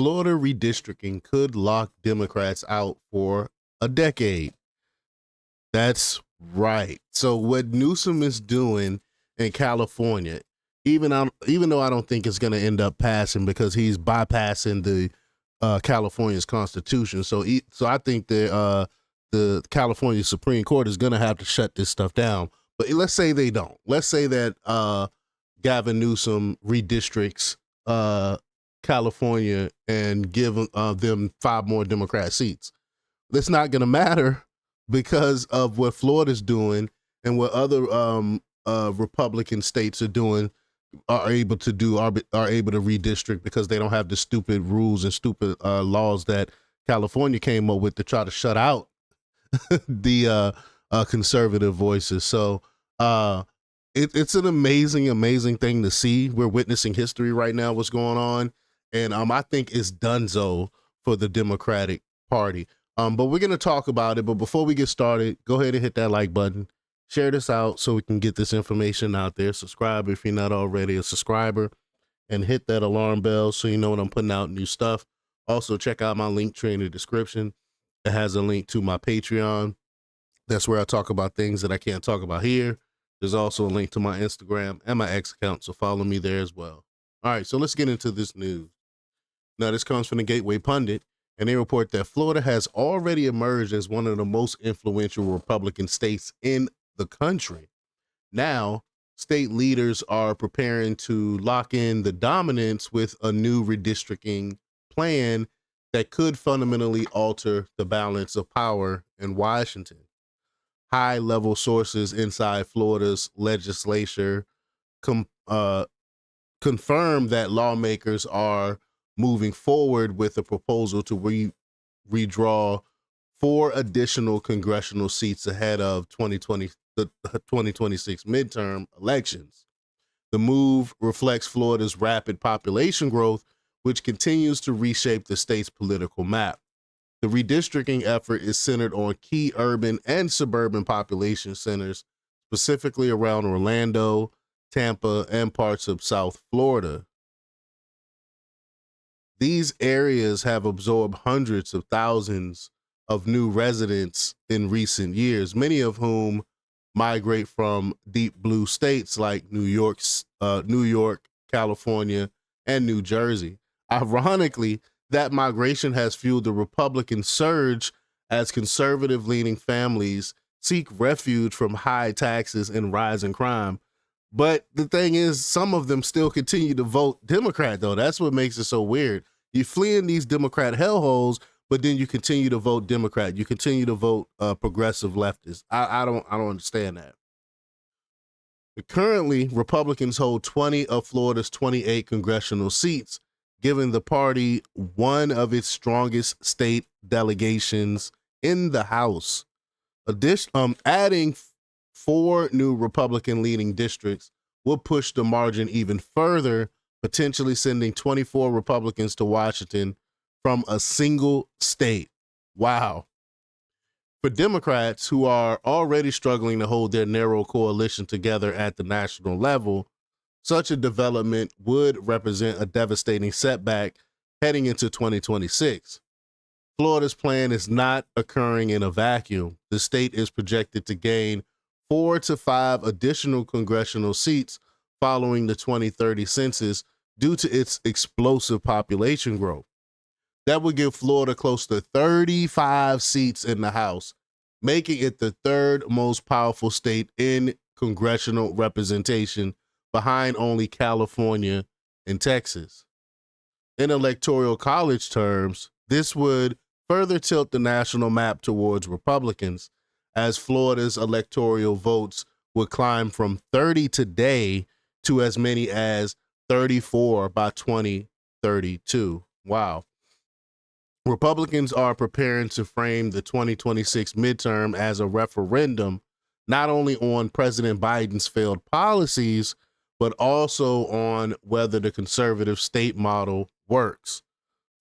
Florida redistricting could lock Democrats out for a decade. That's right. So what Newsom is doing in California, even though I don't think it's going to end up passing because he's bypassing the California's constitution. So I think the California Supreme Court is going to have to shut this stuff down. But let's say they don't. Let's say that Gavin Newsom redistricts California and give them 5 more Democrat seats. It's not going to matter because of what Florida's doing and what other Republican states are doing, are able to redistrict because they don't have the stupid rules and stupid laws that California came up with to try to shut out the conservative voices. So it's an amazing thing to see. We're witnessing history right now, what's going on. And I think it's donezo for the Democratic Party. But we're going to talk about it. But before we get started, go ahead and hit that like button. Share this out so we can get this information out there. Subscribe if you're not already a subscriber. And hit that alarm bell so you know when I'm putting out new stuff. Also, check out my link tree in the description. It has a link to my Patreon. That's where I talk about things that I can't talk about here. There's also a link to my Instagram and my X account, so follow me there as well. All right, so let's get into this news. Now, this comes from the Gateway Pundit, and they report that Florida has already emerged as one of the most influential Republican states in the country. Now, state leaders are preparing to lock in the dominance with a new redistricting plan that could fundamentally alter the balance of power in Washington. High-level sources inside Florida's legislature confirm that lawmakers are moving forward with a proposal to redraw 4 additional congressional seats ahead of the 2026 midterm elections. The move reflects Florida's rapid population growth, which continues to reshape the state's political map. The redistricting effort is centered on key urban and suburban population centers, specifically around Orlando, Tampa, and parts of South Florida. These areas have absorbed hundreds of thousands of new residents in recent years, many of whom migrate from deep blue states like New York, California, and New Jersey. Ironically, that migration has fueled the Republican surge as conservative-leaning families seek refuge from high taxes and rising crime. But the thing is, some of them still continue to vote Democrat, though. That's what makes it so weird. You flee in these Democrat hellholes, but then you continue to vote Democrat. You continue to vote progressive leftists. I don't understand that. But currently, Republicans hold 20 of Florida's 28 congressional seats, giving the party one of its strongest state delegations in the House. Adding 4 new Republican-leading districts will push the margin even further, potentially sending 24 Republicans to Washington from a single state. Wow. For Democrats who are already struggling to hold their narrow coalition together at the national level, such a development would represent a devastating setback heading into 2026. Florida's plan is not occurring in a vacuum. The state is projected to gain 4 to 5 additional congressional seats following the 2030 census due to its explosive population growth. That would give Florida close to 35 seats in the House, making it the 3rd most powerful state in congressional representation, behind only California and Texas. In electoral college terms, this would further tilt the national map towards Republicans, as Florida's electoral votes would climb from 30 today to as many as 34 by 2032. Wow. Republicans are preparing to frame the 2026 midterm as a referendum, not only on President Biden's failed policies, but also on whether the conservative state model works.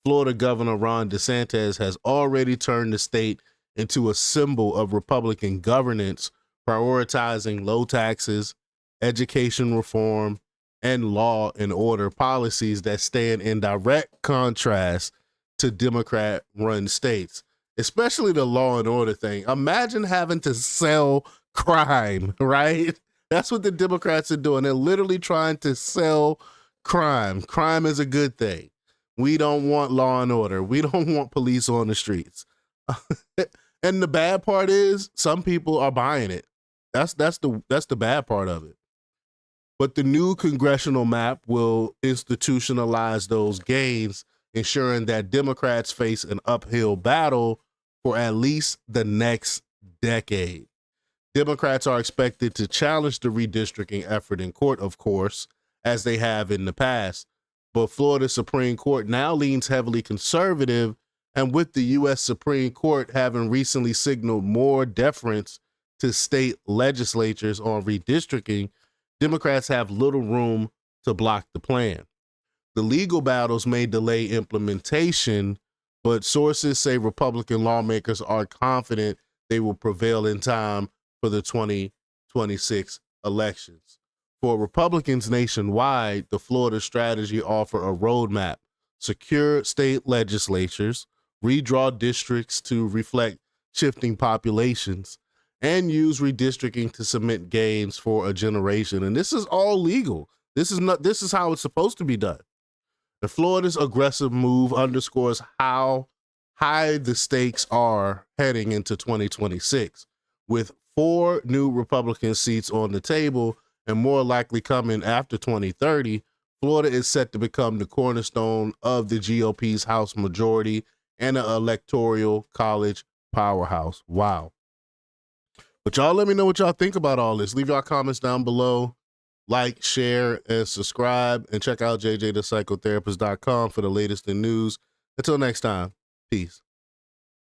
Florida Governor Ron DeSantis has already turned the state into a symbol of Republican governance, prioritizing low taxes, education reform, and law and order policies that stand in direct contrast to Democrat run states, especially the law and order thing. Imagine having to sell crime, right? That's what the Democrats are doing. They're literally trying to sell crime. Crime is a good thing. We don't want law and order. We don't want police on the streets. And the bad part is some people are buying it. That's the bad part of it. But the new congressional map will institutionalize those gains, ensuring that Democrats face an uphill battle for at least the next decade. Democrats are expected to challenge the redistricting effort in court, of course, as they have in the past. But Florida Supreme Court now leans heavily conservative, and with the U.S. Supreme Court having recently signaled more deference to state legislatures on redistricting, Democrats have little room to block the plan. The legal battles may delay implementation, but sources say Republican lawmakers are confident they will prevail in time for the 2026 elections. For Republicans nationwide, the Florida strategy offers a roadmap: secure state legislatures, redraw districts to reflect shifting populations, and use redistricting to cement gains for a generation. And this is all legal. This is how it's supposed to be done. And Florida's aggressive move underscores how high the stakes are heading into 2026. With 4 new Republican seats on the table and more likely coming after 2030, Florida is set to become the cornerstone of the GOP's House majority and an electoral college powerhouse. Wow. But y'all let me know what y'all think about all this. Leave y'all comments down below. Like, share, and subscribe. And check out jjthepsychotherapist.com for the latest in news. Until next time, peace.